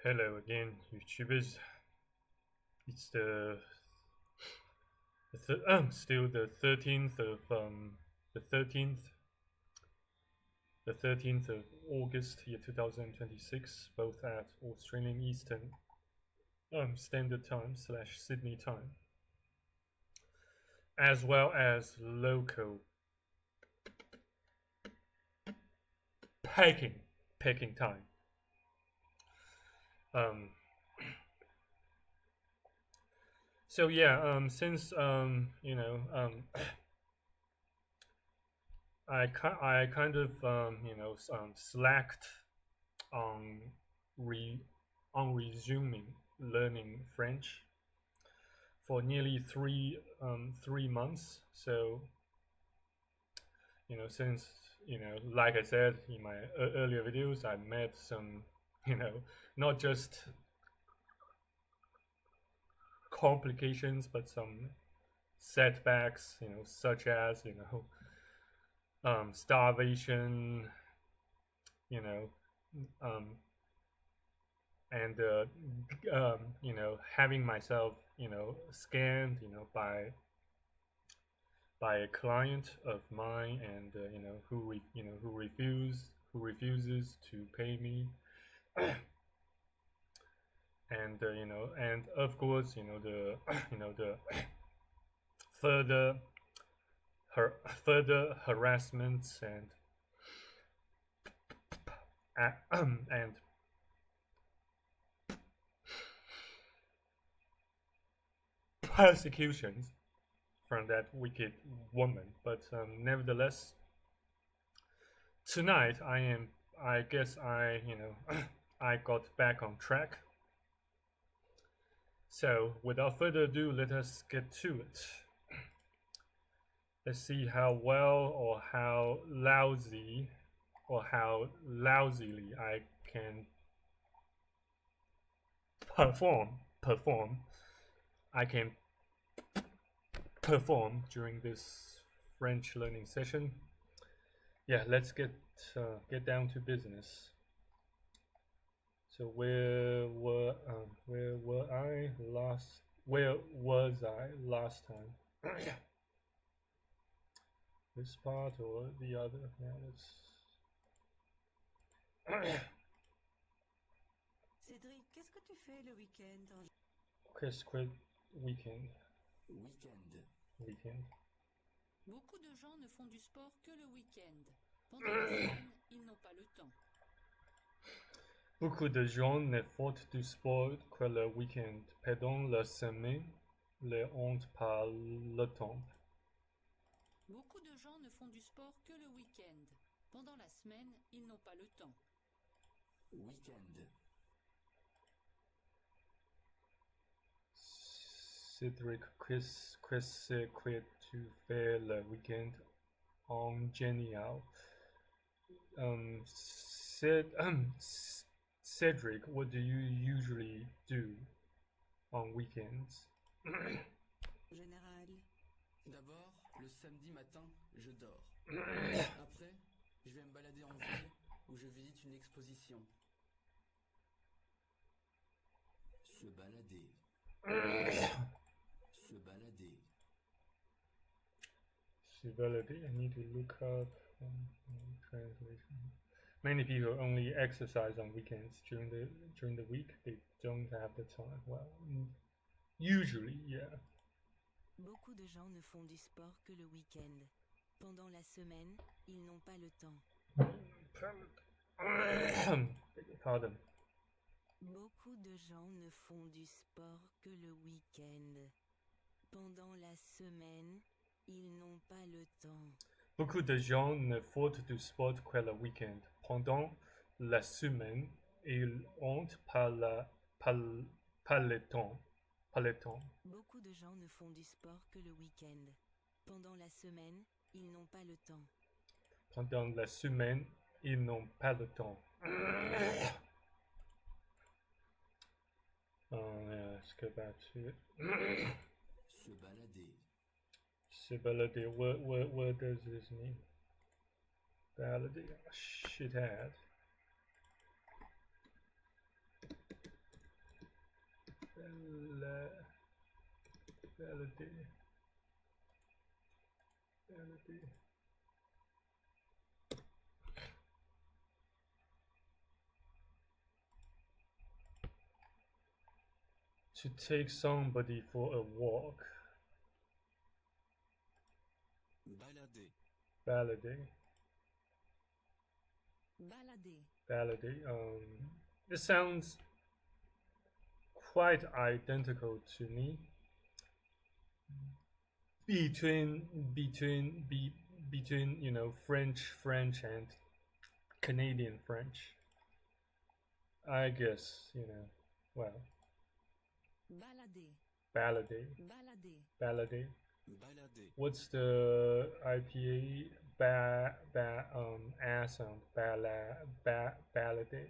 Hello again, YouTubers. It's still the 13th of the 13th the 13th of August, year 2026, both at Australian Eastern Standard Time / Sydney time, as well as local Peking time. So yeah, since I kind of slacked on resuming learning French for nearly 3 months. So since like I said in my earlier videos, I met some not just complications but some setbacks, such as starvation, you know, um, and having myself scanned by a client of mine, and who refuses to pay me, and and of course the the further further harassments and persecutions from that wicked woman. But nevertheless, tonight I guess I I got back on track. So without further ado, let us get to it. Let's see how well or how lousily I can perform I can perform during this French learning session. Yeah, let's get down to business. So where was I last time? This part or the other? Yeah, let's. Cédric, qu'est-ce que tu fais le week-end? Qu'est-ce que weekend? Week-end. Beaucoup de gens ne font du sport que le week-end. Pendant la semaine, ils n'ont pas le temps. Beaucoup de gens ne font du sport que le week-end. Pendant la semaine, ils n'ont pas le temps. Beaucoup de gens ne font du sport que le week-end. Pendant la semaine, ils n'ont pas le temps. Week-end. Cédric, qu'est-ce que tu fais le week-end en général? Cédric, what do you usually do on weekends? En général. D'abord, le samedi matin, je dors. Après, je vais me balader en ville où je visite une exposition. Se balader. Se balader. Se balader. I need to look up translation. Many people only exercise on weekends. During the week, they don't have the time. Well, usually, yeah. Beaucoup de gens ne font du sport que le week-end. Pendant la semaine, ils n'ont pas le temps. Pardon. Beaucoup de gens ne font du sport que le week-end. Pendant la semaine, ils n'ont pas le temps. Beaucoup de gens ne font du sport que le week-end. Pendant la semaine, ils n'ont pas le temps. Beaucoup de gens ne font du sport que le week-end. Pendant la semaine, ils n'ont pas le temps. Pendant la semaine, ils n'ont pas le temps. Yeah, let's go back to it. Se balader. Se balader. What does this mean? Balader. Shithead. balader. Balader. To take somebody for a walk. Balader. Balader. Balader. Balader. This sounds quite identical to me. Between you know, French and Canadian French. I guess, you know, well. Balader. Balader. Balader. Balader. Balader. What's the IPA A sound? Balader. Balader.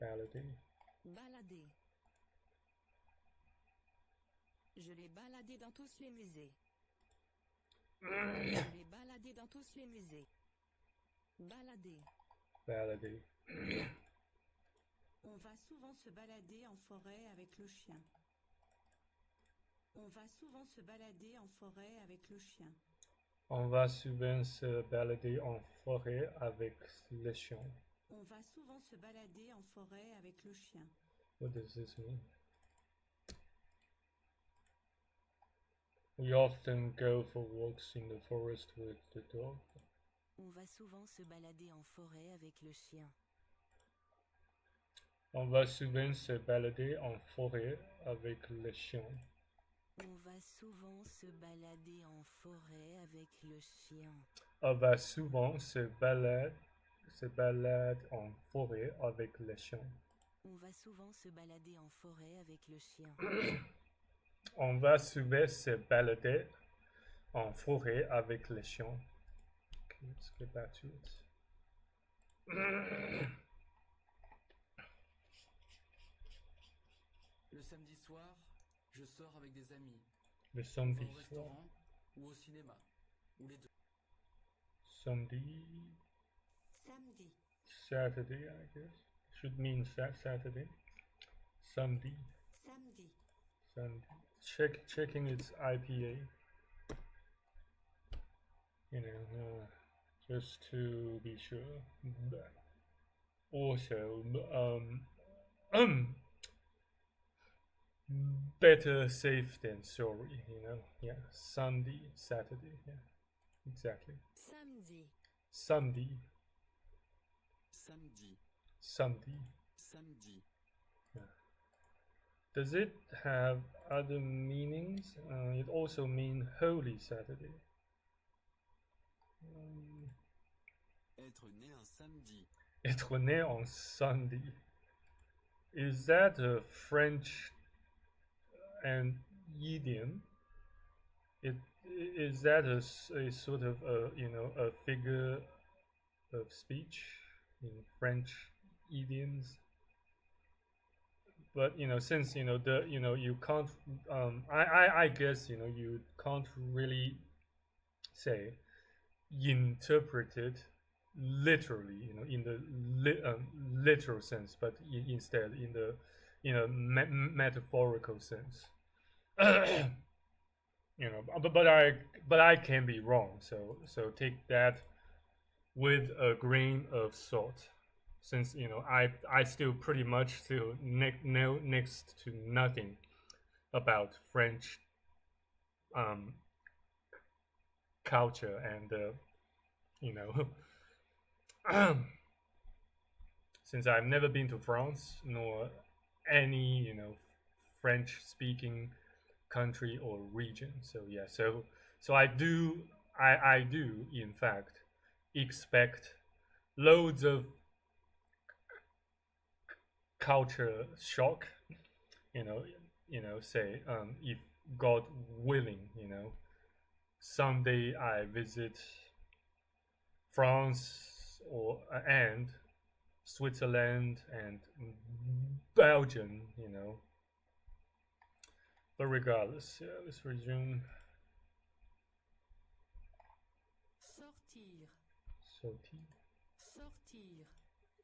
Balader. Balader. Je l'ai baladé dans tous les musées. Je l'ai baladé dans tous les musées. Balader. Balader. On va souvent se balader en forêt avec le chien. On va souvent se balader en forêt avec le chien. On va souvent se balader en forêt avec le chien. On va souvent se balader en forêt avec le chien. What does this mean? We often go for walks in the forest with the dog. On va souvent se balader en forêt avec le chien. On va souvent se balader en forêt avec le chien. On va souvent se balader en forêt avec le chien. On va souvent se balade en forêt avec le chien. On va souvent se balader en forêt avec le chien. On va souvent se balader en forêt avec le chien. Okay, let's get back to it. Le samedi soir, je sors avec des amis. Le On va samedi au soir. restaurant ou au cinéma. Ou les deux. Samedi. Samedi. Saturday, I guess. Should mean Saturday. Samedi. Samedi. Sunday. Checking its IPA. You know, just to be sure. Also, better safe than sorry, you know. Yeah, Sunday, Saturday. Yeah, exactly. Samedi. Sunday, Samedi. Sunday. Samedi. Does it have other meanings? It also means Holy Saturday. Être né un samedi. Être né en Sunday. Is that a French and idiom? Is that a sort of a figure of speech in French idioms? But since you can't, I guess you can't really say interpret it literally, in the literal sense, but instead in the metaphorical sense. But I can be wrong. So take that with a grain of salt, since I still pretty much know next to nothing about French culture and since I've never been to France nor any French speaking country or region. So yeah, so I do in fact expect loads of culture shock, say if God willing, someday I visit France and Switzerland and Belgium, But regardless, yeah, let's resume. Sortir. Sortir. Sortir.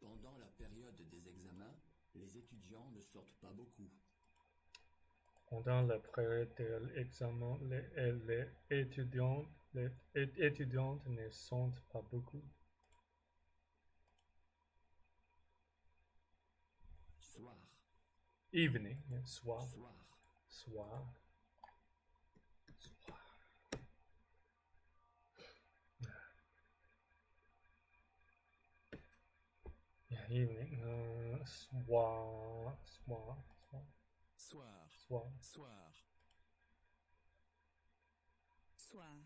Pendant la période des examens, les étudiants ne sortent pas beaucoup. Pendant la période de l'examen, les étudiantes ne sont pas beaucoup. Soir. Evening, soir. Soir. Soir. Soir. Yeah, evening. Soir. Soir. Soir. Soir. Soir. Soir.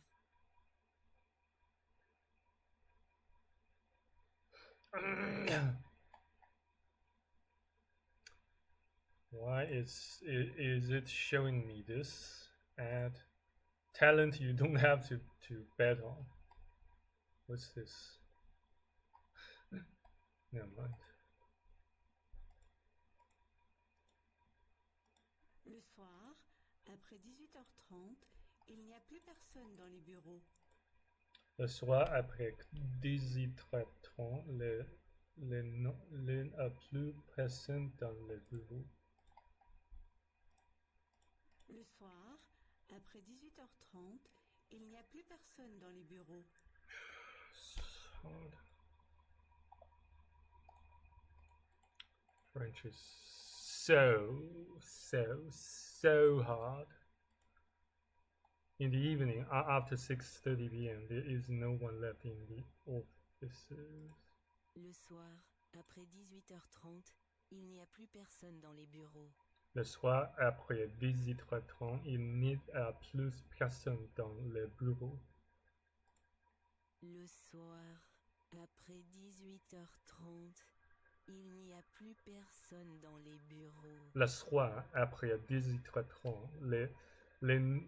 Why is it showing me this ad? Talent you don't have to bet on. What's this? Never mind. Le soir, après 18h30, il n'y a plus personne dans les bureaux. Le soir, après 18h30, il n'y a plus personne dans les bureaux. Le soir, après 18h30, il n'y a plus personne dans les bureaux. Hard. French is so hard. In the evening, after 6:30 p.m., there is no one left in the offices. Le soir, après 18h30, il n'y a plus personne dans les bureaux. Le soir, après 18h30, il n'y a plus personne dans les bureaux. Le soir, après 18h30, il n'y a plus personne dans les bureaux. Le soir, après 18h30, il n'y a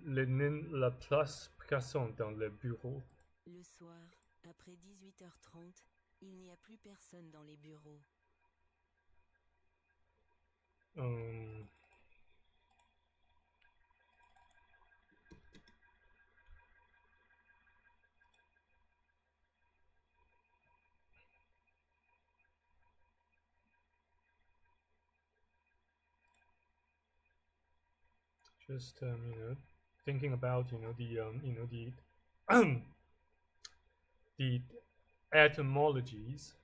plus personne dans les bureaux. Le soir, après 18h30, il n'y a plus personne dans les bureaux. Just thinking about the etymologies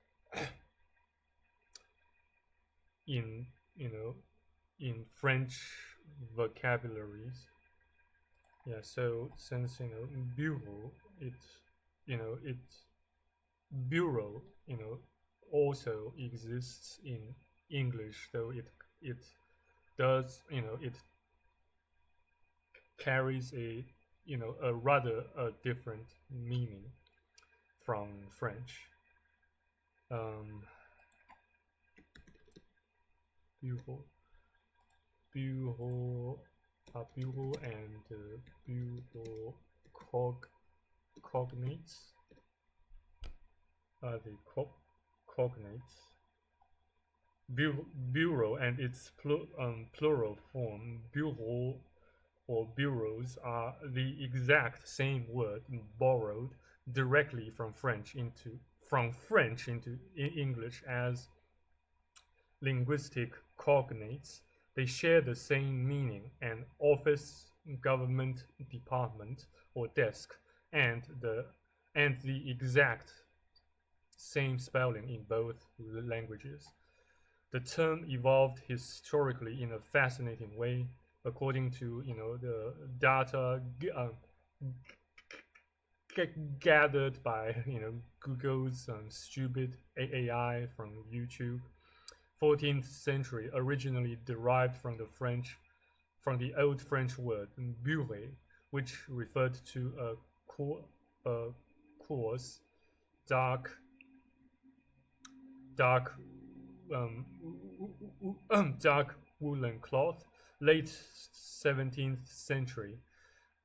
in French vocabularies. Yeah, so since bureau, bureau also exists in English, though it does it carries a rather different meaning from French. Bureau and bureau cognates are the cognates. Bureau and its plural form, bureau or bureaus, are the exact same word borrowed directly from French into English as linguistic cognates. They share the same meaning: an office, government department, or desk, and the exact same spelling in both languages. The term evolved historically in a fascinating way, according to the data gathered by Google's stupid AI from YouTube. 14th century, originally derived from the Old French word bureau, which referred to a coarse, dark woolen cloth. Late 17th century,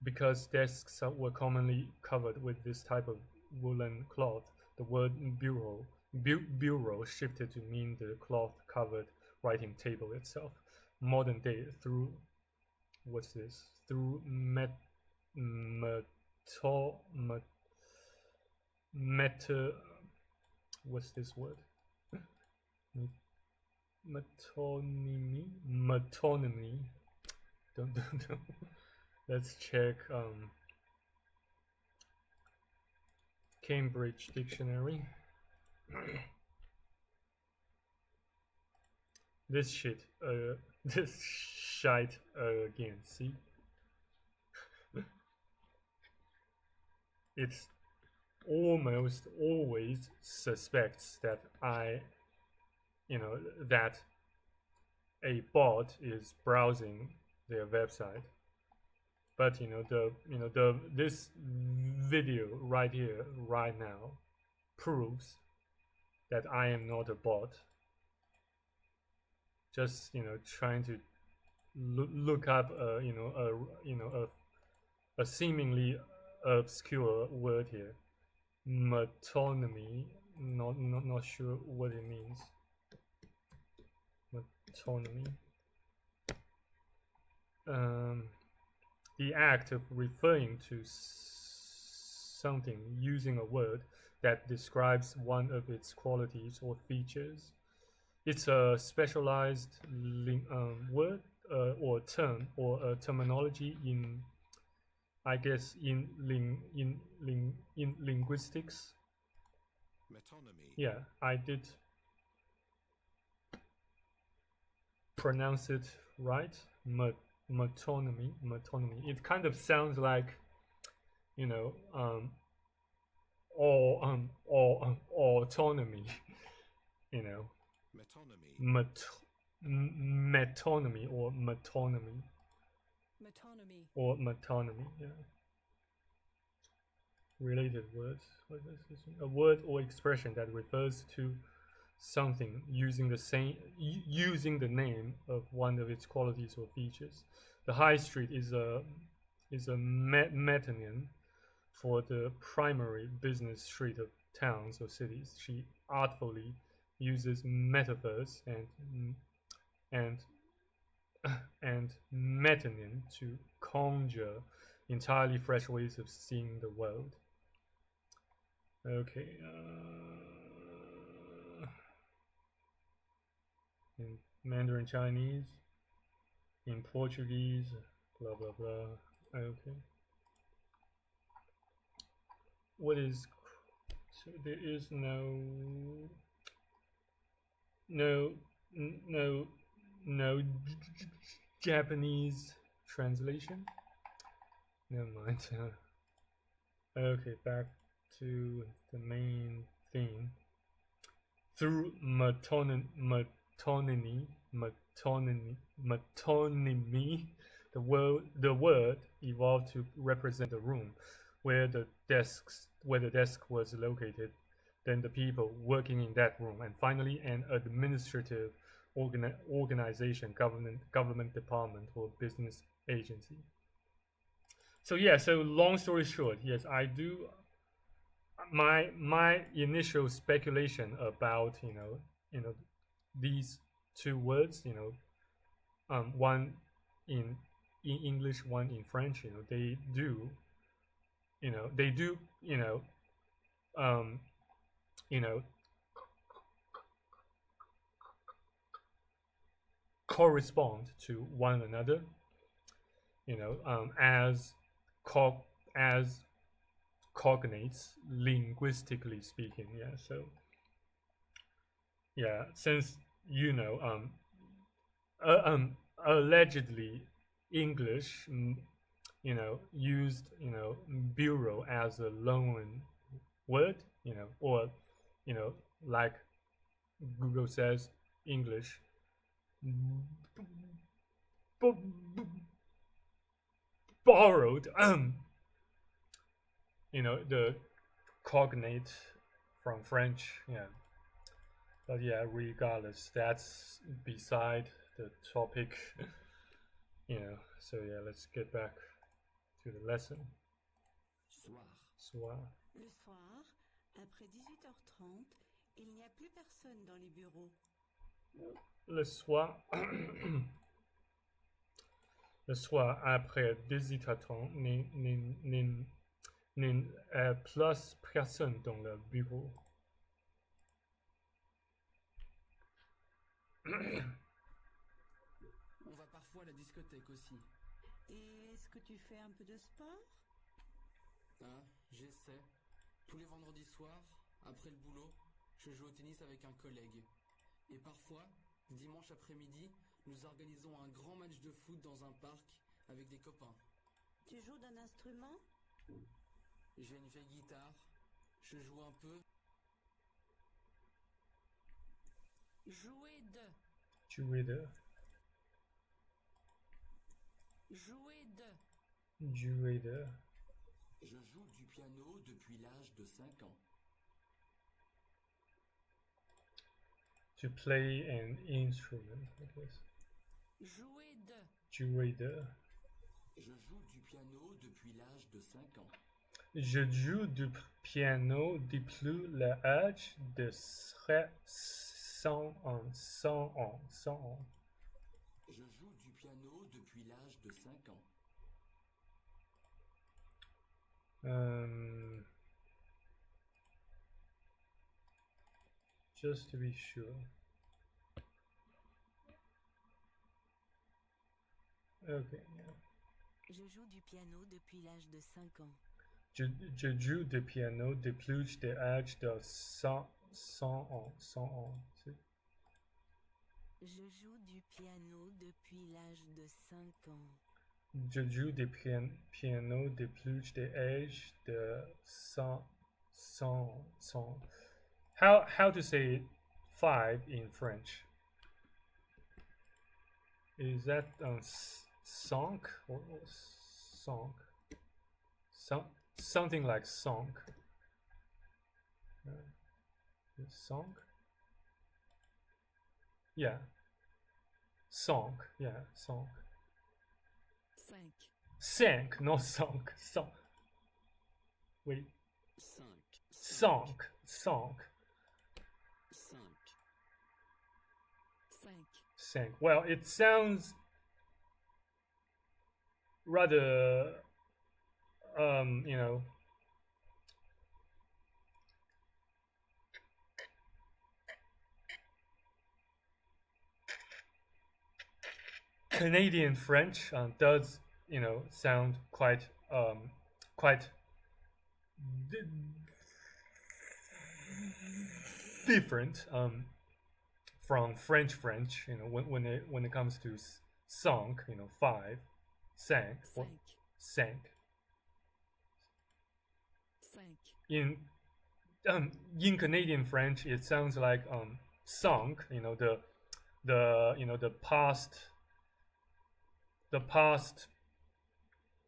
because desks were commonly covered with this type of woolen cloth, the word bureau shifted to mean the cloth-covered writing table itself. Modern day, through metonymy. don't. Let's check Cambridge Dictionary. This shit, this shite again. See, it's almost always suspects that that a bot is browsing their website. But this video right here, right now, proves that I am not a bot. Just trying to look up a seemingly obscure word here, metonymy. Not sure what it means. Metonymy. The act of referring to something using a word that describes one of its qualities or features. It's a specialized word or term or terminology in, I guess, in linguistics. Metonymy. Yeah, I did pronounce it right. Metonymy. It kind of sounds like, autonomy. Metonymy. Metonymy or metonymy. Metonymy. Or metonymy. Yeah. Related words. What is this? A word or expression that refers to something using the name of one of its qualities or features. The high street is a metonym for the primary business street of towns or cities. She artfully uses metaphors and metonym to conjure entirely fresh ways of seeing the world. Okay. In Mandarin Chinese, in Portuguese, blah blah blah. Okay. What is? So there is no Japanese translation. Never mind. Okay, back to the main theme. Through metonymy, the word evolved to represent the room where the desk was located, then the people working in that room, and finally an administrative organization, government department, or business agency. So yeah, so long story short, yes, I do. My initial speculation about these two words, one in English, one in French, they do correspond to one another, as cognates, linguistically speaking. Yeah, so yeah, since allegedly English used bureau as a loan word, or like Google says, English borrowed the cognate from French. Yeah, but yeah, regardless, that's beside the topic. So yeah, let's get back to the lesson. Soir. Le soir, après 18h30, il n'y a plus personne dans les bureaux. Le soir, le soir après 18h30, plus personne dans le bureau. On va parfois à la discothèque aussi. Et est-ce que tu fais un peu de sport? Ah, j'essaie. Tous les vendredis soirs, après le boulot, je joue au tennis avec un collègue. Et parfois, dimanche après-midi, nous organisons un grand match de foot dans un parc avec des copains. Tu joues d'un instrument? J'ai une vieille guitare, je joue un peu. Jouer de. Jouer de. Jouer de. Jouer de. Je joue du piano depuis l'âge de 5 ans. To play an instrument, I guess. Jouer de. Jouer de. Je joue du piano depuis l'âge de 5 ans. Je joue du piano depuis l'âge de 100 ans. 100 ans. 100 ans. Je joue du piano depuis l'âge de 5 ans. Just to be sure. Okay, yeah. Je joue du piano depuis l'âge de 5 ans. Je joue du piano depuis l'âge de 100 ans. 100 ans. Je joue du piano depuis l'âge de 5 ans. Je joue du piano depuis l'âge de 100. How to say 5 in French? Is that sonk or sonk? Something like sonk. Sonk? Yeah. Sonk. Yeah, sonk. 5. 5, not sonk. Sonk. Wait. 5. Sonk. Sonk. 5. 5. 5. Well, it sounds rather, you know, Canadian French does, you know, sound quite different from French, you know, when it comes to song, you know, 5, 5, 5. 5. 5. In Canadian French, it sounds like song, you know, the past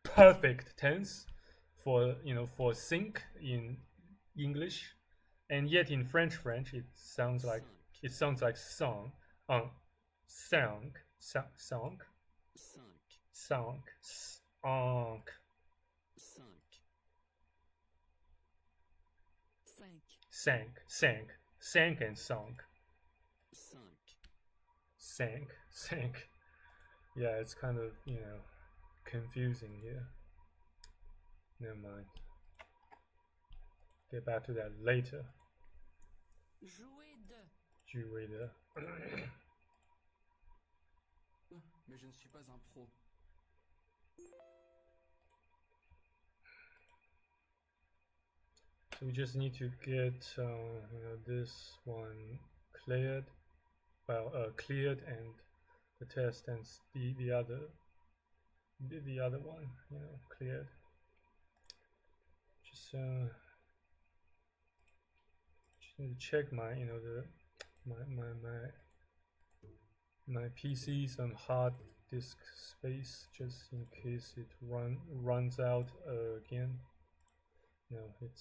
perfect tense for, you know, for sink in English, and yet in French it sounds like song, song, song, 5. song, 5. sank and song, 5. sank. Yeah, it's kind of, you know, confusing here. Never mind. Get back to that later. Jouer de. Jouer de. Mais je ne suis pas un pro. So we just need to get you know, this one cleared, well, cleared, and the test, and the other one, you know, cleared. Just need to check my, you know, my PC's hard disk space, just in case it runs out again. You know, it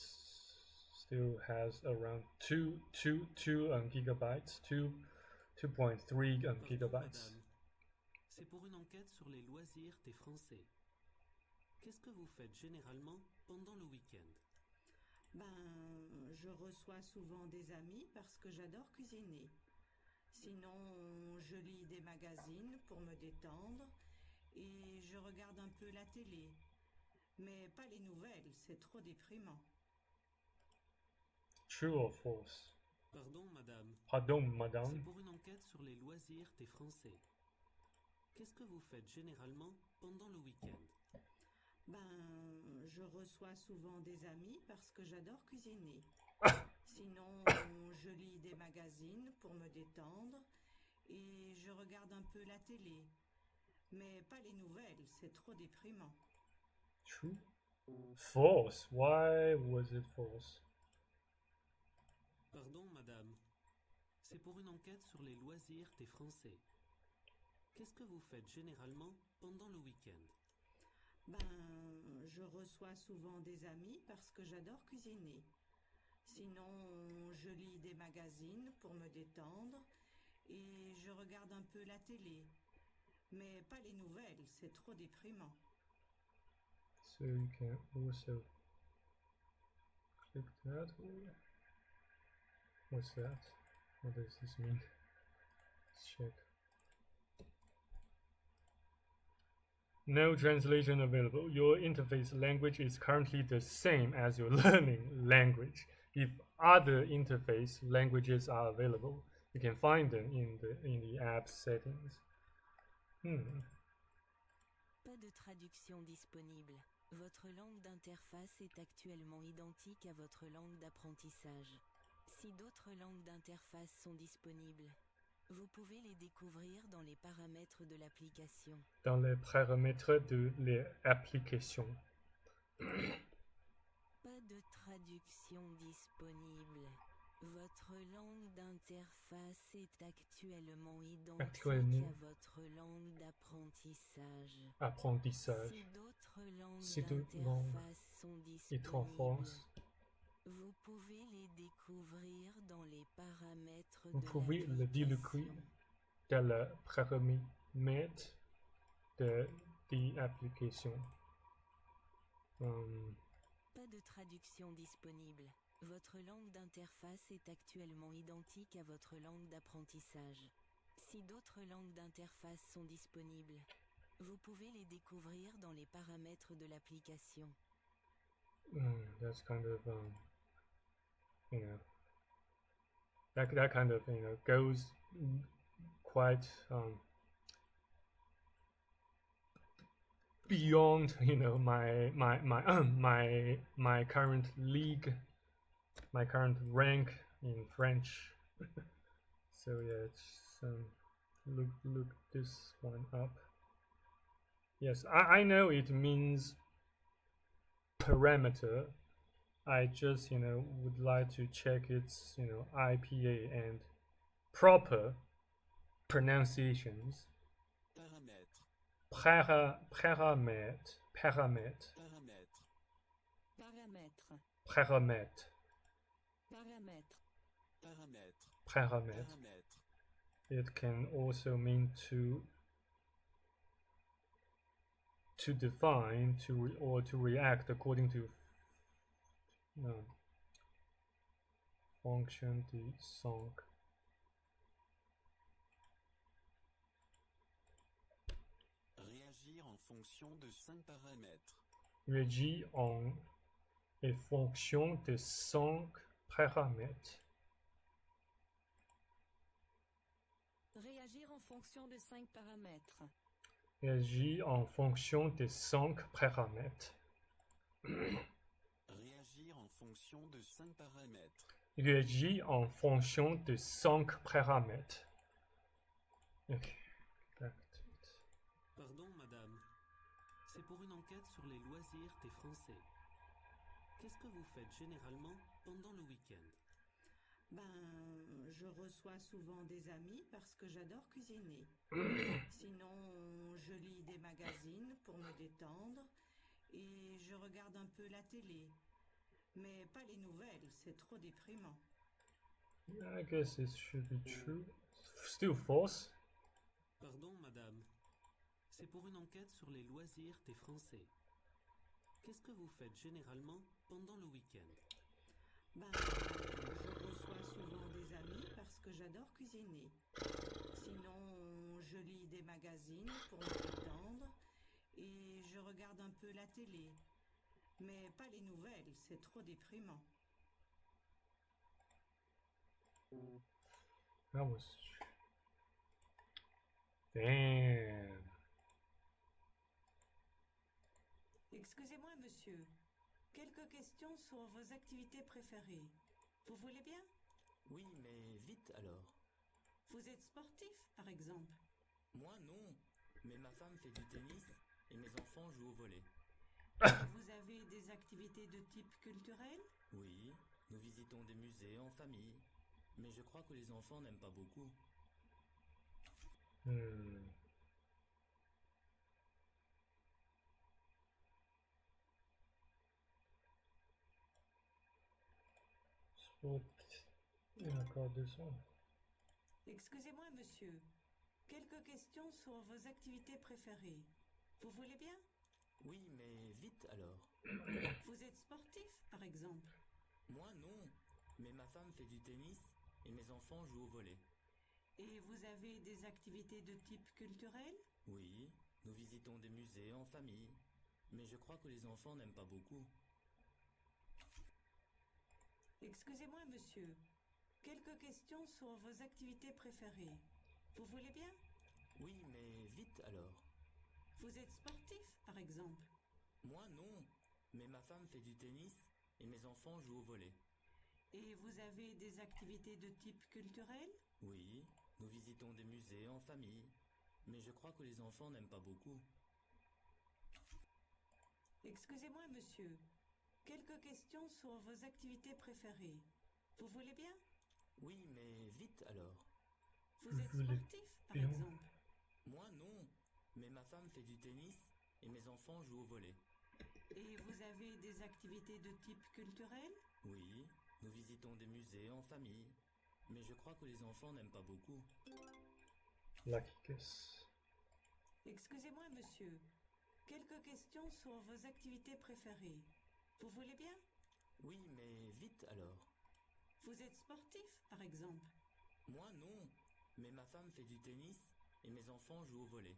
still has around 2 gigabytes, 2.3 gigabytes. Madame, c'est pour une enquête sur les loisirs des Français. Qu'est-ce que vous faites généralement pendant le week-end? Ben, je reçois souvent des amis parce que j'adore cuisiner. Sinon, je lis des magazines pour me détendre et je regarde un peu la télé. Mais pas les nouvelles, c'est trop déprimant. True or false? Pardon, madame. Pardon, C'est madame. pour une enquête sur les loisirs des Français. Qu'est-ce que vous faites généralement pendant le week-end? Ben, je reçois souvent des amis parce que j'adore cuisiner. Sinon, je lis des magazines pour me détendre et je regarde un peu la télé. Mais pas les nouvelles, c'est trop déprimant. True. False. Why was it false? Pardon, madame. C'est pour une enquête sur les loisirs des Français. Qu'est-ce que vous faites généralement pendant le week-end? Ben, je reçois souvent des amis parce que j'adore cuisiner. Sinon, je lis des magazines pour me détendre et je regarde un peu la télé. Mais pas les nouvelles, c'est trop déprimant. So you can also click that. What's that? What does this mean? Let's check. No translation available. Your interface language is currently the same as your learning language. If other interface languages are available, you can find them in the app settings. Pas de traduction disponible. Votre langue d'interface est actuellement identique à votre langue d'apprentissage. Si d'autres langues d'interface sont disponibles, vous pouvez les découvrir dans les paramètres de l'application. Dans les paramètres de l'application. Pas de traduction disponible. Votre langue d'interface est actuellement identique à votre langue d'apprentissage. Apprentissage. Si d'autres langues Si d'autres langues d'interface sont disponibles, vous pouvez les découvrir dans les paramètres Vous de pouvez le l'application. découvrir dans le paramètre de l'application. Pas de traduction disponible. Votre langue d'interface est actuellement identique à votre langue d'apprentissage. Si d'autres langues d'interface sont disponibles, vous pouvez les découvrir dans les paramètres de l'application. That's kind of that kind of goes quite beyond my current league, my current rank in French. So yeah, it's look this one up. Yes, I know it means parameter. I just would like to check its IPA and proper pronunciations. Paramètre. Paramètre. Paramètre. Paramètre. Paramètre. Paramètre. It can also mean to define, or to react according to fonction de 5. Réagir en fonction de 5 paramètres. Réagir en fonction de 5 paramètres. Réagir en fonction de 5 paramètres. Réagir en fonction de 5 paramètres. Réagir en fonction de 5 paramètres. Réagir en fonction de 5 paramètres. Okay. Pardon, madame. C'est pour une enquête sur les loisirs des Français. Qu'est-ce que vous faites généralement pendant le week-end? Ben, je reçois souvent des amis parce que j'adore cuisiner. Sinon, je lis des magazines pour me détendre et je regarde un peu la télé. Mais pas les nouvelles, c'est trop déprimant. I guess it should be true. Still false. Pardon, madame. C'est pour une enquête sur les loisirs des Français. Qu'est-ce que vous faites généralement pendant le week-end? Ben, je reçois souvent des amis parce que j'adore cuisiner. Sinon, je lis des magazines pour me détendre et je regarde un peu la télé. Mais pas les nouvelles, c'est trop déprimant. That was... Damn. Excusez-moi, monsieur. Quelques questions sur vos activités préférées. Vous voulez bien? Oui, mais vite alors. Vous êtes sportif, par exemple? Moi non, mais ma femme fait du tennis et mes enfants jouent au volley. Vous avez des activités de type culturel? Oui, nous visitons des musées en famille, mais je crois que les enfants n'aiment pas beaucoup. Il y a encore 200. Excusez-moi, monsieur. Quelques questions sur vos activités préférées. Vous voulez bien? Oui, mais vite alors. Vous êtes sportif, par exemple? Moi non, mais ma femme fait du tennis et mes enfants jouent au volley. Et vous avez des activités de type culturel? Oui, nous visitons des musées en famille, mais je crois que les enfants n'aiment pas beaucoup. Excusez-moi, monsieur. Quelques questions sur vos activités préférées. Vous voulez bien? Oui, mais vite alors. Vous êtes sportif, par exemple? Moi non, mais ma femme fait du tennis et mes enfants jouent au volley. Et vous avez des activités de type culturel? Oui, nous visitons des musées en famille, mais je crois que les enfants n'aiment pas beaucoup. Excusez-moi, monsieur. Quelques questions sur vos activités préférées. Vous voulez bien? Oui, mais vite alors. Vous êtes sportif, par exemple? Moi non, mais ma femme fait du tennis et mes enfants jouent au volley. Et vous avez des activités de type culturel? Oui, nous visitons des musées en famille, mais je crois que les enfants n'aiment pas beaucoup. Lucky guess. Excusez-moi, monsieur. Quelques questions sur vos activités préférées. Vous voulez bien? Oui, mais vite alors. Vous êtes sportif, par exemple? Moi non, mais ma femme fait du tennis et mes enfants jouent au volley.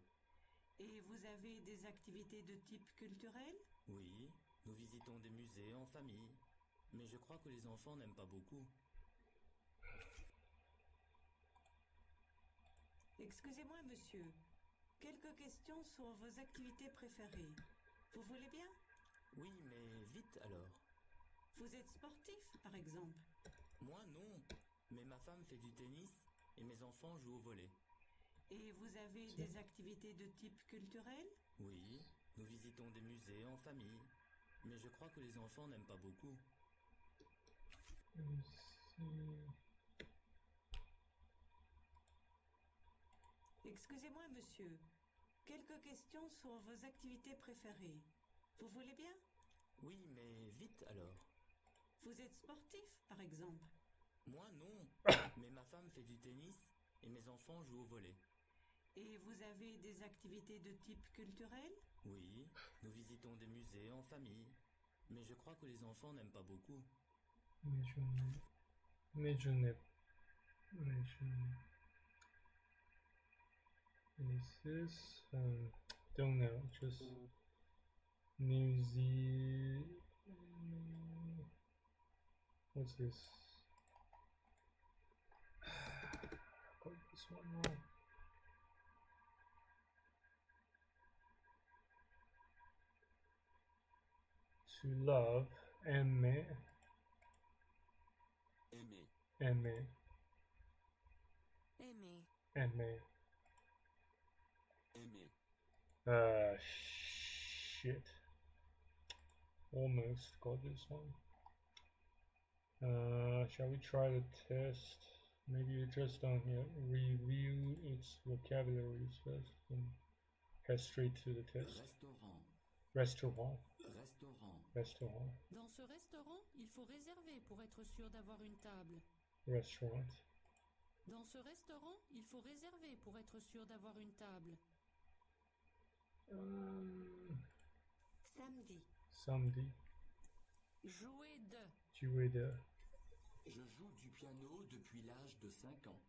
Et vous avez des activités de type culturel? Oui, nous visitons des musées en famille, mais je crois que les enfants n'aiment pas beaucoup. Excusez-moi, monsieur. Quelques questions sur vos activités préférées. Vous voulez bien? Oui, mais vite alors. Vous êtes sportif, par exemple? Moi non, mais ma femme fait du tennis et mes enfants jouent au volley. Et vous avez des activités de type culturel? Oui, nous visitons des musées en famille, mais je crois que les enfants n'aiment pas beaucoup. Excusez-moi, monsieur. Quelques questions sur vos activités préférées. Vous voulez bien? Oui, mais vite alors. Vous êtes sportif, par exemple? Moi non, mais ma femme fait du tennis et mes enfants jouent au volley. Et vous avez des activités de type culturel? Oui, nous visitons des musées en famille, mais je crois que les enfants n'aiment pas beaucoup. Mais je n'ai. Is this? Don't know. Just New Zealand. What's this? Got this one wrong. To love, aimer, Aimer. aimer, Aimer. aimer. Aimer. Shit. Almost got this one. Shall we try the test? Maybe you just don't review its vocabularies first and head straight to the test. Restaurant. Restaurant. Restaurant. Restaurant. Dans ce restaurant, il faut réserver pour être sûr d'avoir une table. Restaurant. Dans ce restaurant, il faut réserver pour être sûr d'avoir une table. Samedi. Samedi. Jouer de. Jouer de. Je joue du piano depuis l'âge de 5 ans.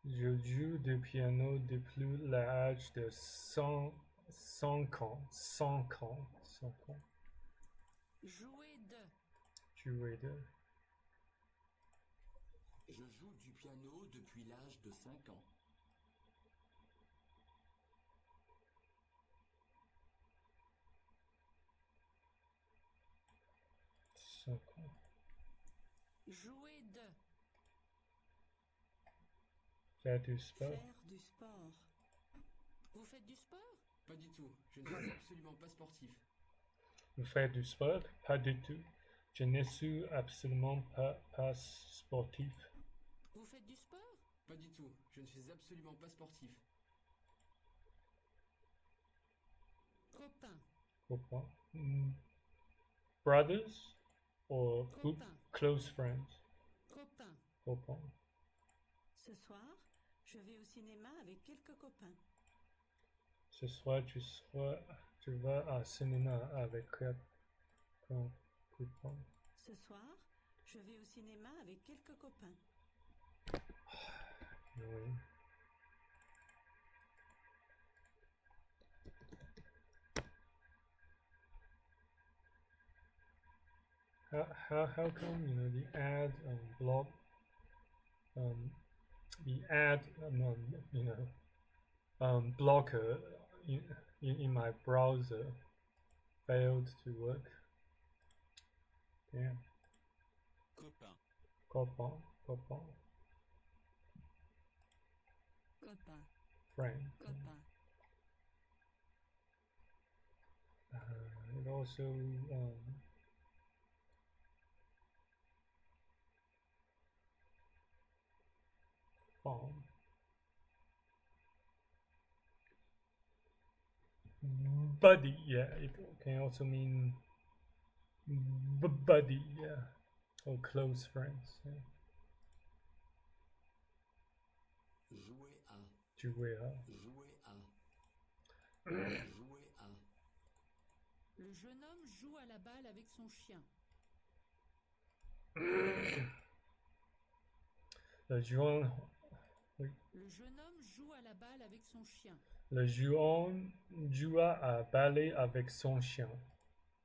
Je joue du piano depuis l'âge de 5 ans. 5 ans. 5 ans. Jouer de. Jouer de. Je joue du piano depuis l'âge de 5 ans. Jouer de. Faire du sport. Faire du sport. Vous faites du sport? Pas du tout, je ne suis absolument pas sportif. Faire du sport? Pas du tout. Je ne suis absolument pas sportif. Vous faites du sport? Pas du tout, je ne suis absolument pas sportif. Copain. Copain. Brothers or Copain. close friends? Copain. Copain. Ce soir, je vais au cinéma avec quelques copains. Ce soir, tu vas à cinéma avec ton copain. Ce soir, je vais au cinéma avec quelques copains. Oui. How come the ad block the ad blocker in my browser failed to work? Damn. Copain. Copain. Copain. Friend. Copain. It also farm. Buddy, yeah, it can also mean buddy, yeah, or close friends. Yeah. Jouer à. Jouer à. Jouer à. Jouer à. Le jeune homme joue à la balle avec son chien. Le jeune Le jeune homme joue à la balle avec son chien. Le jeune joua à balai avec son chien.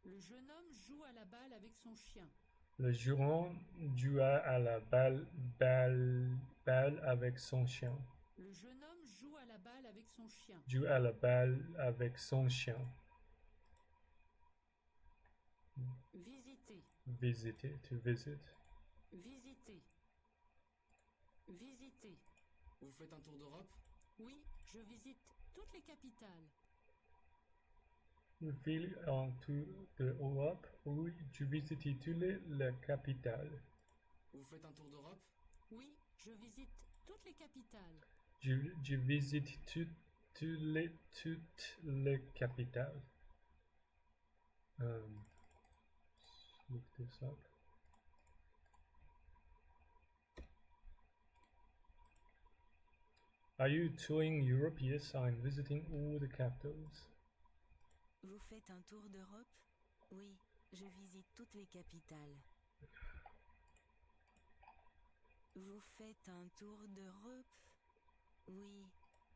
Le jeune homme joue à la balle avec son chien. Le jeune joua à la balle avec son chien. Le jeune homme joue à la balle avec son chien. Joue à la balle avec son chien. Visiter. Visiter, to visit. Visiter. Visiter. Vous faites un tour d'Europe? Oui, je visite toutes les capitales. Ville en tout d'Europe, oui, tu visites toutes les capitales. Vous faites un tour d'Europe? Oui, je visite toutes les capitales. Je visite toutes les capitales. Look this up. Are you touring Europe? Yes, I'm visiting all the capitals. Vous faites un tour d'Europe? Oui, je visite toutes les capitales. Vous faites un tour d'Europe? Oui,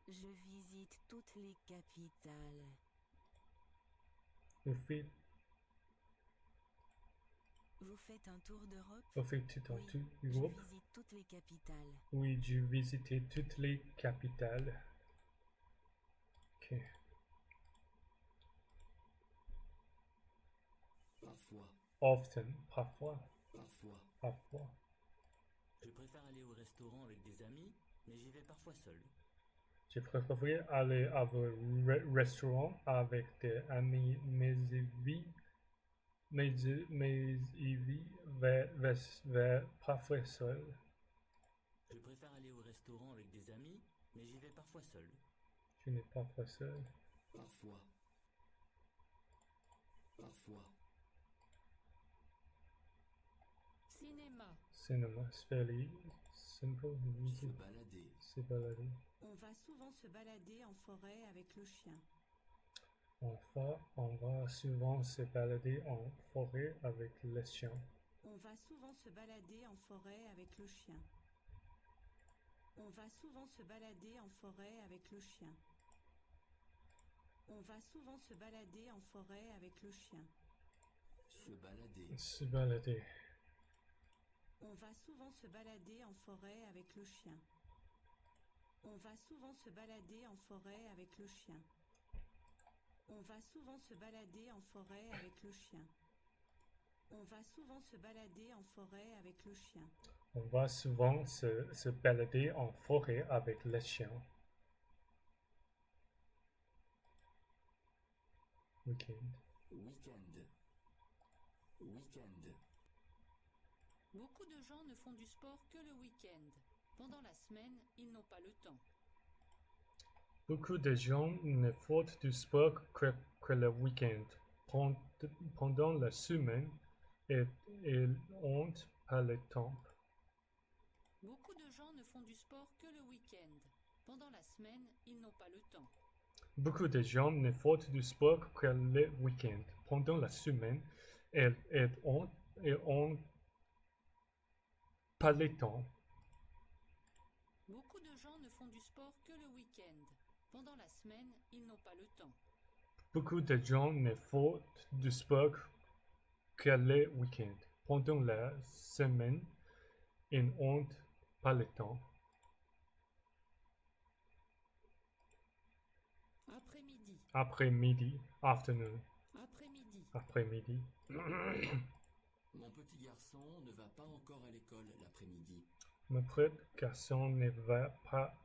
je visite toutes les capitales. Vous faites un tour d'Europe? tout un Oui, tour je d'Europe? visite toutes les capitales. Oui, je visite toutes les capitales. Okay. Parfois. Often, parfois. Parfois. Parfois. Je préfère aller au restaurant avec des amis, mais j'y vais parfois seul. Je préfère aller à un restaurant avec des amis, mais y vais parfois seul. Je préfère aller au restaurant avec des amis, mais j'y vais parfois seul. Je n'ai parfois seul. Parfois. Parfois. Cinéma. Cinema, it's fairly simple. Se balader. Se balader. On va souvent se balader en forêt avec le chien. On va souvent se balader en forêt avec les chiens. On va souvent se balader en forêt avec le chien. On va souvent se balader en forêt avec le chien. On va souvent se balader en forêt avec le chien. Se balader. Se balader. On va souvent se balader en forêt avec le chien. On va souvent se balader en forêt avec le chien. On va souvent se balader en forêt avec le chien. On va souvent se balader en forêt avec le chien. On va souvent se balader en forêt avec le chien. Weekend. Week-end. Week-end. Beaucoup de gens ne font du sport que le week-end. Pendant la semaine, ils n'ont pas le temps. Beaucoup de gens ne font du sport que le week-end. Pendant la semaine, ils n'ont pas le temps. Beaucoup de gens ne font du sport que le week-end. Pendant la semaine, ils n'ont pas le temps. Beaucoup de gens ne font du sport que le week-end. Pendant la semaine, ils ont pas le temps. Beaucoup de gens ne font du sport que le week-end. Pendant la semaine, ils n'ont pas le temps. Beaucoup de gens ne font du sport que le week-end. Pendant la semaine, ils n'ont pas le temps. Après-midi. Après-midi, afternoon, Après-midi. après-midi. Mon petit garçon ne va pas encore à l'école l'après-midi. Mon petit garçon ne va pas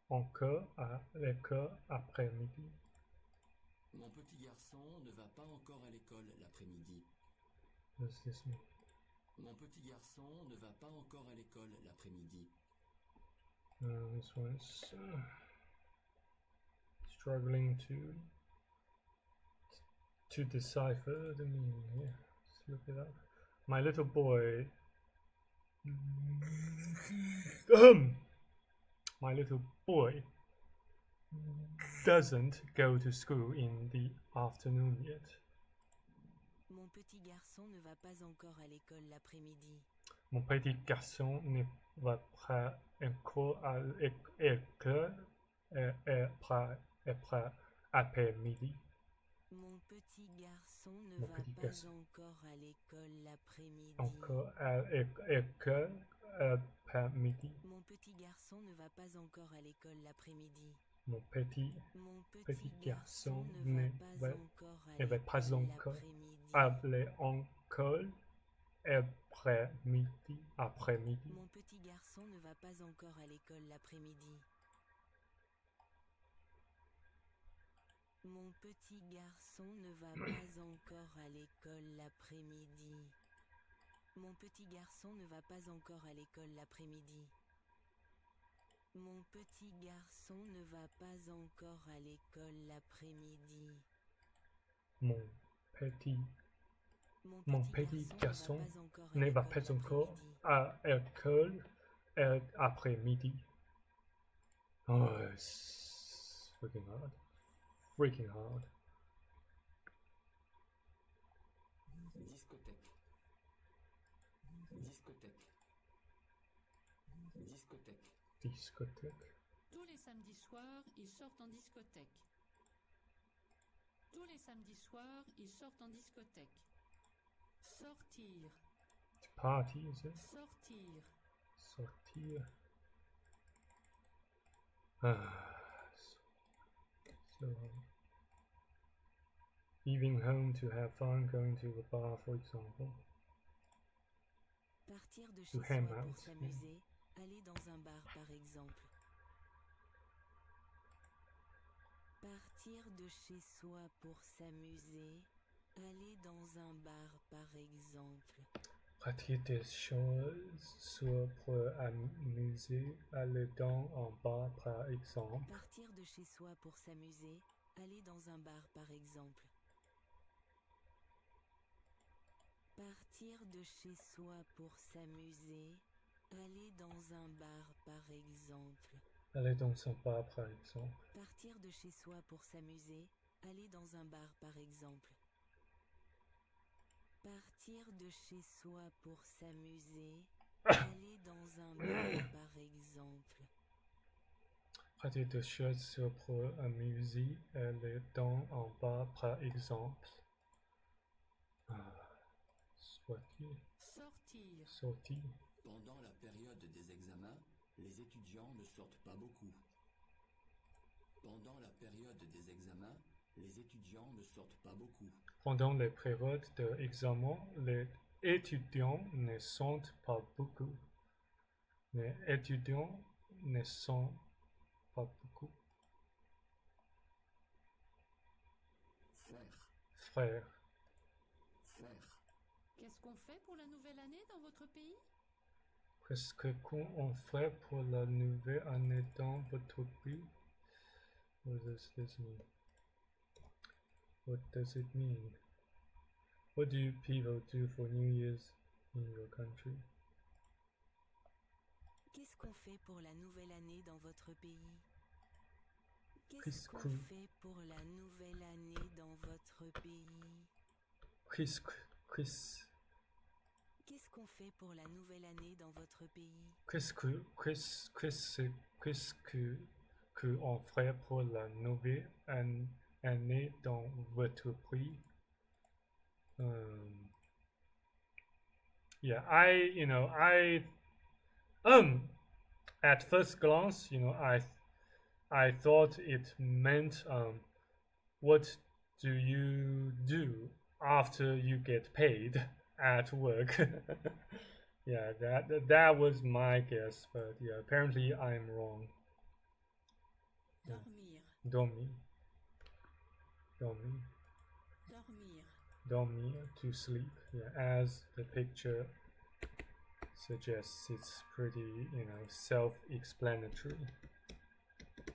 encore à l'école après-midi. Mon petit garçon ne va pas encore à l'école l'après-midi. What does this mean? Mon petit garçon ne va pas encore à l'école l'après-midi. This one's struggling to decipher the meaning here. Let's look it up. My little boy. My little boy doesn't go to school in the afternoon yet. Mon petit garçon ne va pas encore à l'école l'après-midi. Mon petit garçon ne va pas encore à l'école après-midi. Mon petit garçon ne Mon va petit pas garçon. encore à l'école l'après-midi. Encore à l'école après-midi. Mon petit garçon ne va pas encore à l'école l'après-midi. Mon petit garçon ne ne va va pas pas encore l'après-midi. aller après-midi. Mon petit garçon ne va pas encore à l'école l'après-midi. Mon petit garçon ne va pas encore à l'école l'après-midi. Mon petit garçon ne va pas encore à l'école l'après-midi. Mon petit garçon ne va pas encore à l'école l'après-midi. Mon petit garçon ne va pas encore à l'école après-midi. Oh, it's freaking hard. Freaking hard. Discothèque. Discothèque. Discothèque. Discothèque. Tous les samedis soirs, ils sortent en discothèque. Tous les samedis soirs, ils sortent en discothèque. Sortir. To party, is it? Sortir. Sortir. So leaving home to have fun, going to a bar, for example. Partir de To chez hang soi out, pour s'amuser, aller dans un bar par exemple. Partir de chez soi pour s'amuser, aller dans un bar par exemple. Partir des choses pour amuser, aller dans un bar par exemple. Partir de chez soi pour s'amuser, aller dans un bar par exemple. Partir de chez soi pour s'amuser, aller dans un bar par exemple. Aller dans un bar par exemple. Partir de chez soi pour s'amuser, aller dans un bar par exemple. Partir de chez soi pour s'amuser, aller dans un bar par exemple. Partir de chez soi pour amuser, aller dans un bar par exemple. Sortir. Sortir. Pendant la période des examens, les étudiants ne sortent pas beaucoup. Pendant la période des examens, Les étudiants ne sortent pas beaucoup. Pendant les périodes d'examen, les étudiants ne sortent pas beaucoup. Les étudiants ne sortent pas beaucoup. Faire, Frère. faire. Qu'est-ce qu'on fait pour la nouvelle année dans votre pays? Qu'est-ce qu'on fait pour la nouvelle année dans votre pays? What does this mean? What does it mean? What do people do for New Year's in your country? Qu'est-ce qu'on fait pour la nouvelle année dans votre pays? Qu'est-ce Qu'est-ce qu'on que- fait pour la nouvelle année dans votre pays? Qu'est-ce Qu'est-ce qu'on fait pour la nouvelle année dans votre pays? que on fait pour la nouvelle année dans votre pays? Yeah, at first glance, I thought it meant, what do you do after you get paid at work? Yeah, that was my guess, but yeah, apparently I'm wrong. Dormir. Dormir, dormir, to sleep. Yeah, as the picture suggests, it's pretty, self-explanatory.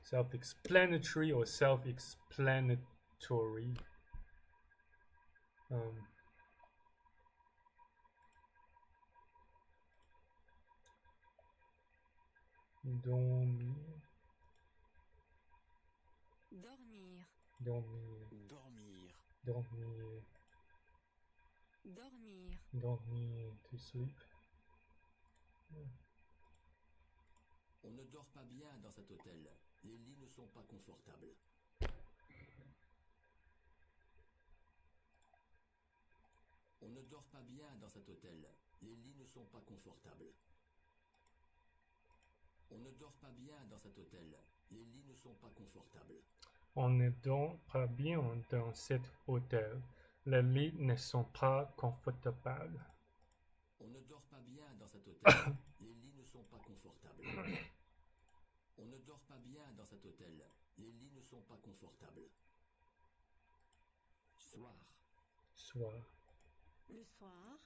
Self-explanatory or self-explanatory. Dormir, Dormir. dormir, Dormir. dormir, Dormir. dormir, to sleep. On ne dort pas bien dans cet hôtel. Les lits ne sont pas confortables. On ne dort pas bien dans cet hôtel. Les lits ne sont pas confortables. On ne dort pas bien dans cet hôtel. Les lits ne sont pas confortables. On ne dort pas bien dans cet hôtel. Les lits ne sont pas confortables. On ne dort pas bien dans cet hôtel. Les lits ne sont pas confortables. On ne dort pas bien dans cet hôtel. Les lits ne sont pas confortables. Soir. Soir. Le soir,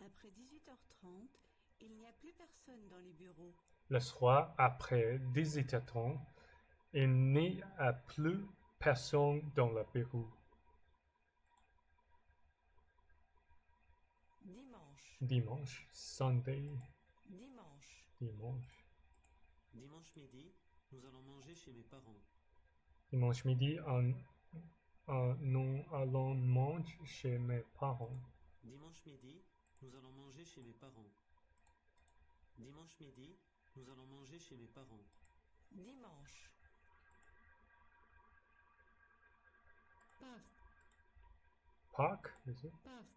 après 18h30, il n'y a plus personne dans les bureaux. Le soir, après 18h30, il n'y a plus personne dans le bureau. Dimanche. Dimanche, Sunday, Dimanche. dimanche. Dimanche midi, nous allons manger chez mes parents. Dimanche midi, nous allons manger chez mes parents. Dimanche midi, nous allons manger chez mes parents. Dimanche midi, nous allons manger chez mes parents. Dimanche. Pâques, Park, is it? Pâques,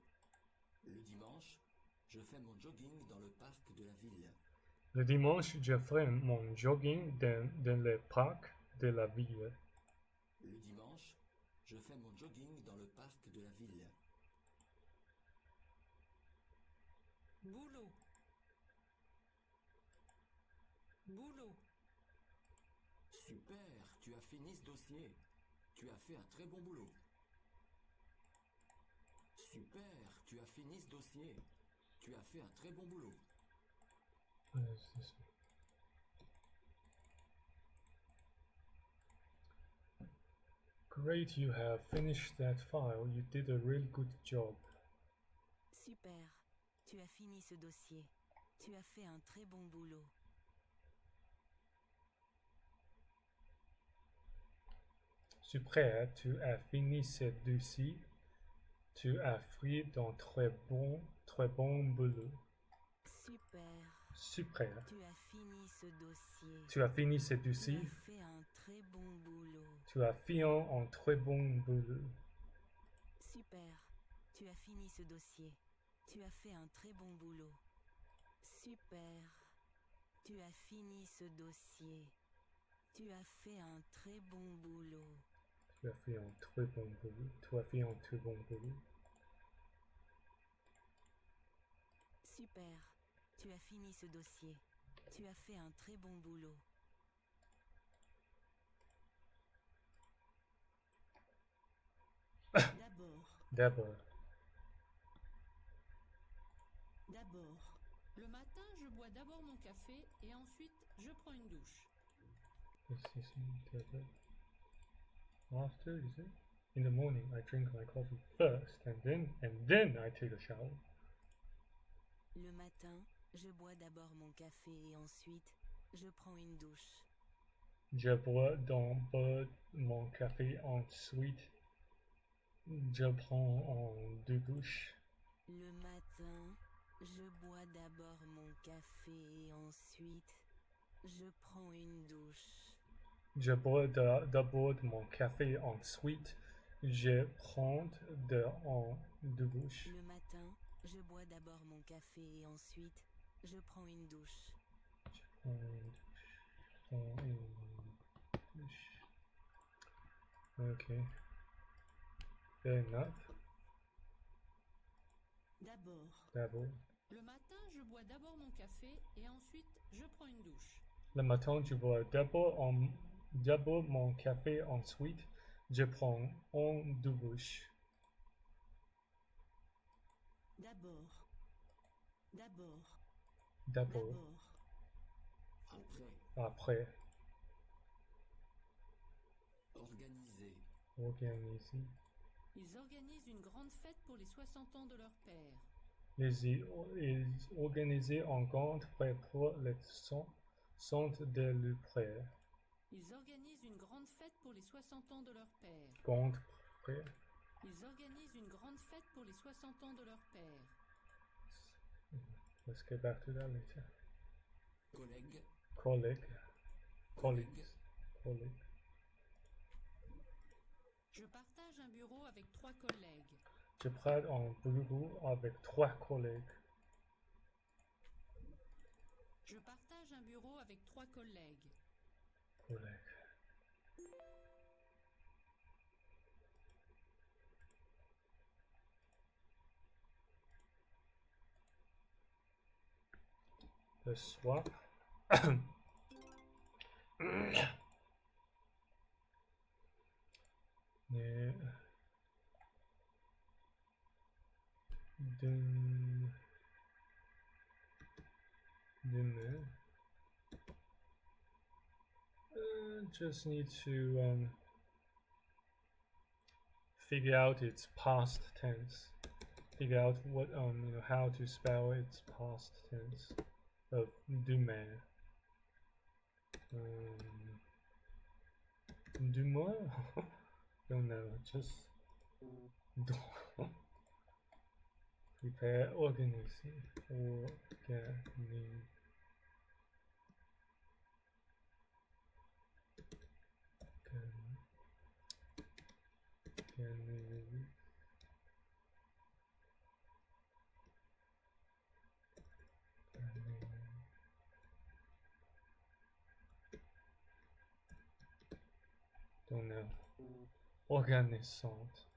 Le dimanche, je fais mon jogging dans le parc de la ville. Le dimanche, je ferai mon jogging dans le parc de la ville. Le dimanche, je fais mon jogging dans le parc de la ville. boulot, boulot, Super, tu as fini ce dossier. Tu as fait un très bon boulot. Super, tu as fini ce dossier. Tu as fait un très bon boulot. What is this? Great, you have finished that file. You did a really good job. Super. Tu as fini ce dossier. Tu as fait un très bon boulot. Super, tu as fini ce dossier. Tu as fait un très bon boulot. Super. Super. Tu as fini ce dossier. Tu as fini ce Tu dossier. as fait un très bon boulot. Tu as fait un très bon boulot. Super. Tu as fini ce dossier. Tu as fait un très bon boulot. Super. Tu as fini ce dossier. Tu as fait un très bon boulot. Tu as fait un très bon boulot. Tu as fait un très bon boulot. Super. Tu as fini ce dossier. Tu as fait un très bon boulot. D'abord. Le matin, je bois d'abord mon café et ensuite je prends une douche. After, is it? In the morning, I drink my coffee first, and then I take a shower. Le matin, je bois d'abord mon café et ensuite, je prends une douche. Je bois d'abord mon café, ensuite je prends deux douches. Le matin, je bois d'abord mon café et ensuite, je prends une douche. Je bois d'abord mon café, ensuite je prends deux douches. Le matin, je bois d'abord mon café et ensuite, je prends une douche. Okay. Fair enough. D'abord. Le matin, je bois d'abord mon café et ensuite je prends une douche. Le matin, je bois d'abord mon café, ensuite je prends une douche. D'abord. Après. Organiser. Ils organisent une grande fête pour les 60 ans de leur père. Ils organisent une grande fête pour les 60 de leur père. Ils organisent une grande fête pour les 60 ans de leur père. Grande frère. Ils organisent une grande fête pour les 60 ans de leur père. Let's get back to that later. Collègue. Colleagues. Je partage un bureau avec 3 collègues. Je partage un bureau avec 3 collègues. Je partage un bureau avec 3 collègues. Le soir. Mais demain. Just need to figure out its past tense. Figure out what how to spell its past tense of demain. Demain? Don't know. Just prepare, organize, don't know. Organisante.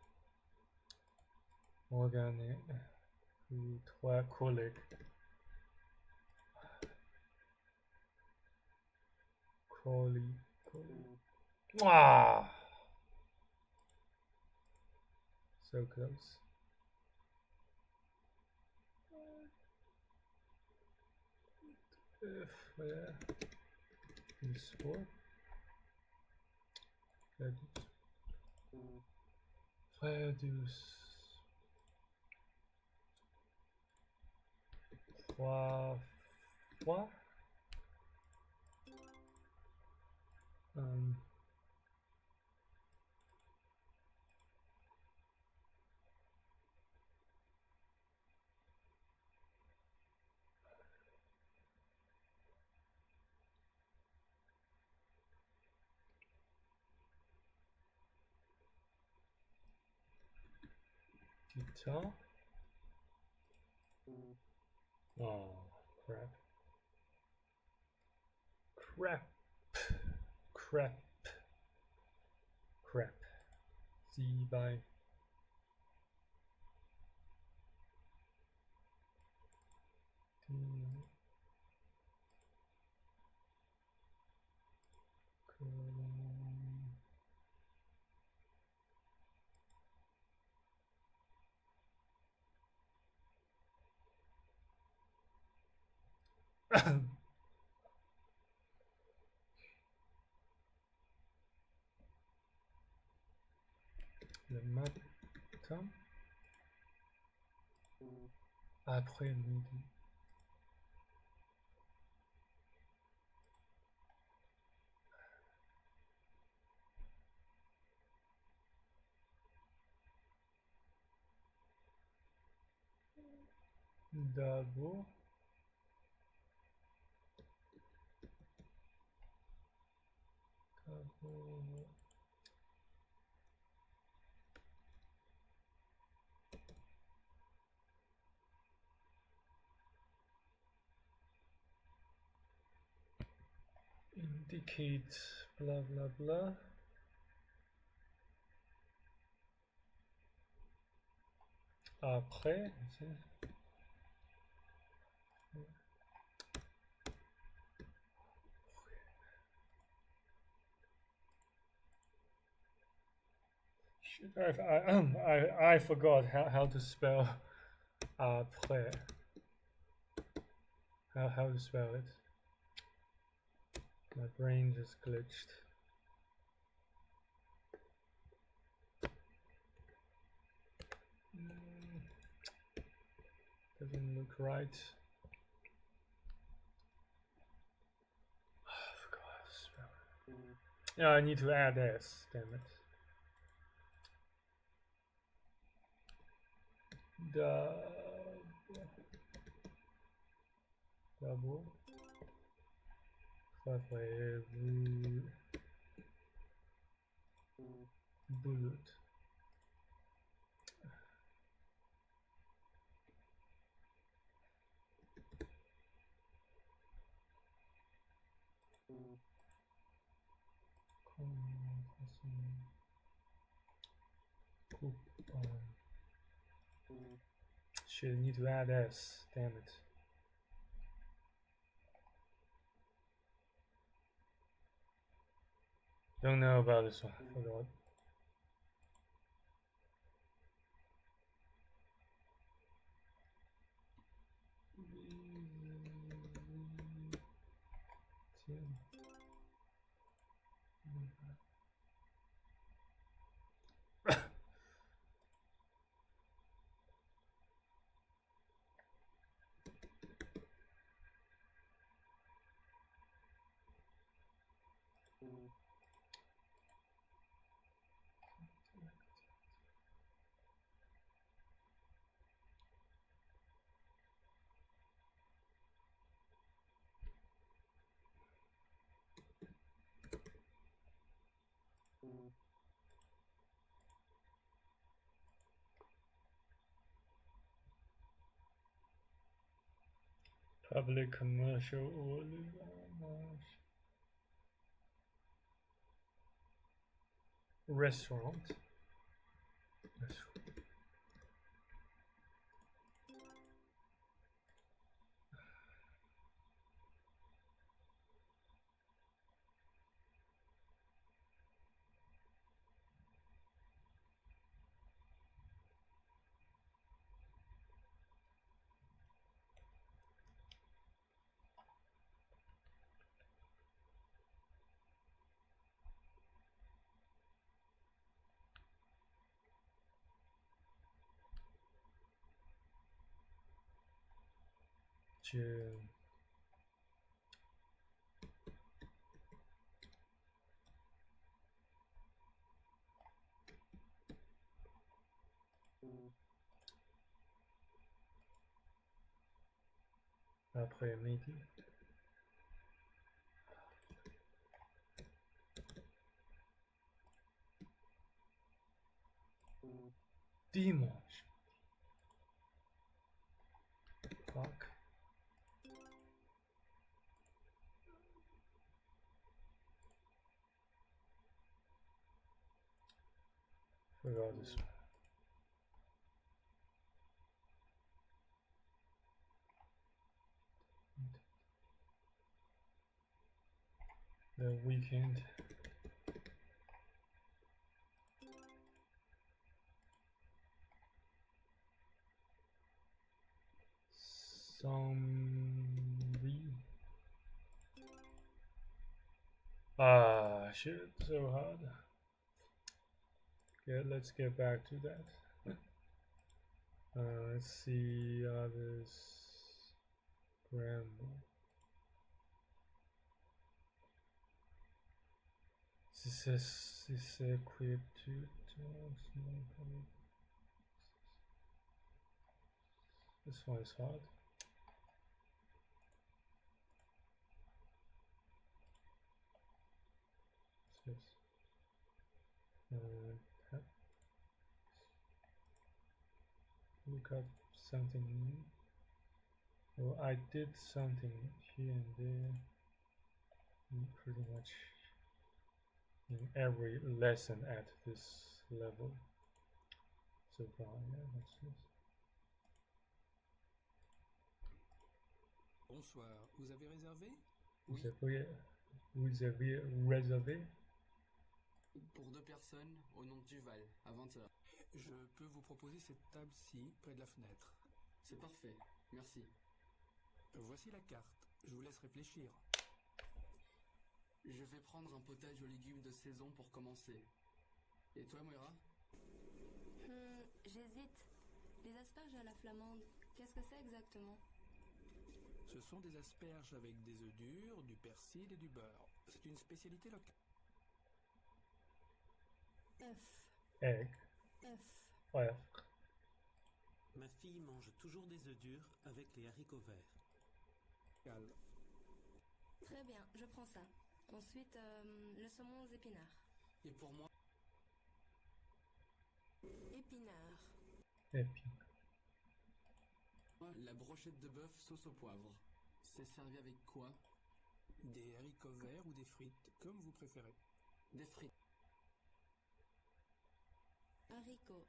Trois collègues. Ah! So close. This one. Reduce. 3 fois. Guitar. Oh, crap. Crap. D by D le matin après midi. D'abord, indicate blah blah blah. Après, I forgot how to spell après. How to spell it. My brain just glitched. Doesn't look right. I forgot how to spell it. Yeah, I need to add S, damn it. Double. Bullet. Shit, need to add S, damn it. Don't know about this one, I forgot. Public, commercial, or restaurant. Après-midi. Dimanche. Fuck. Forgot this one. The weekend. Zombie. Ah, shit, so hard. Yeah, let's get back to that. Let's see others. Bramble. This is equipped to this one is hard. What's this? Look up something new. Well, I did something here and there, pretty much in every lesson at this level so far. Yeah, that's this. Bonsoir, vous avez réservé? Vous avez réservé? Pour 2 personnes, au nom de Duval, à 20h. Je peux vous proposer cette table-ci, près de la fenêtre. C'est parfait, merci. Voici la carte, je vous laisse réfléchir. Je vais prendre un potage aux légumes de saison pour commencer. Et toi, Moira? J'hésite. Les asperges à la flamande, qu'est-ce que c'est exactement? Ce sont des asperges avec des œufs durs, du persil et du beurre. C'est une spécialité locale. Egg. Ouais. Ma fille mange toujours des œufs durs avec les haricots verts. Très bien, je prends ça. Ensuite, le saumon aux épinards. Et pour moi? Épinards. La brochette de bœuf sauce au poivre. C'est servi avec quoi? Des haricots verts ou des frites, comme vous préférez. Des frites. Haricots.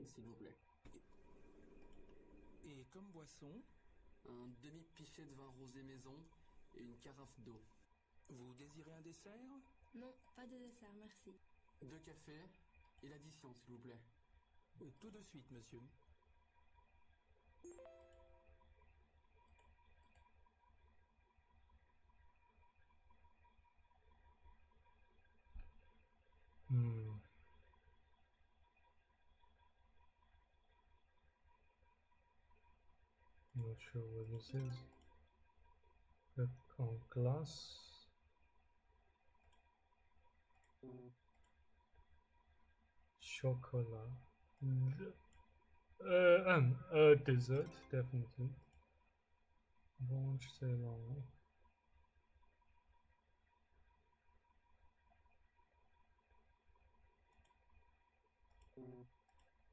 S'il vous plaît. Et comme boisson? Un demi-pichet de vin rosé maison et une carafe d'eau. Vous désirez un dessert? Non, pas de dessert, merci. 2 cafés et l'addition, s'il vous plaît. Tout de suite, monsieur. Not sure what this is. Look on glass. Chocolat. Dessert, definitely. Blanche Ceylon.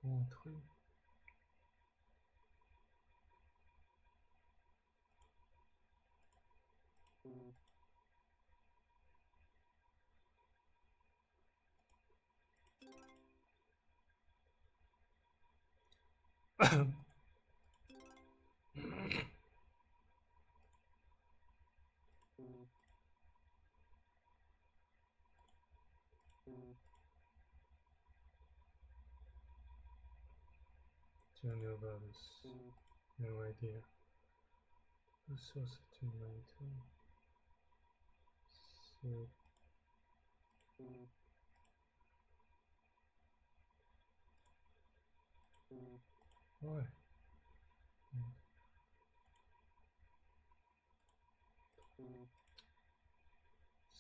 Entrée. Don't know about this. No idea. The sauce tomato. So why?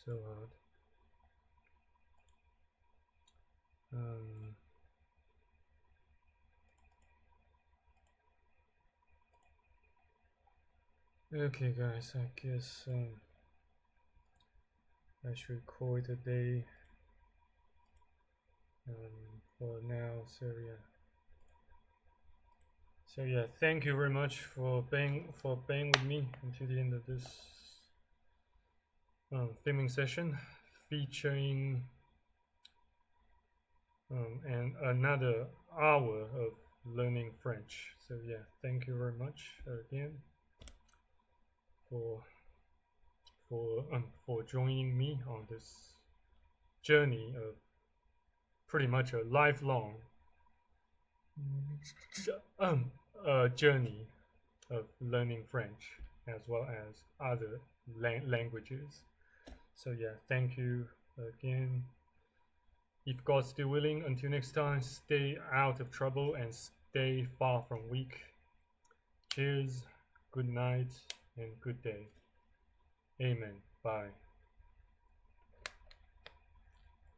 So hard. Okay guys, I guess I should call it a day for now. So yeah, thank you very much for being with me until the end of this filming session featuring and another hour of learning French. So yeah, thank you very much again for joining me on this journey of pretty much a lifelong journey of learning French as well as other languages. So yeah, thank you again. If God's still willing, until next time, stay out of trouble and stay far from weak. Cheers, good night, and good day. Amen. Bye.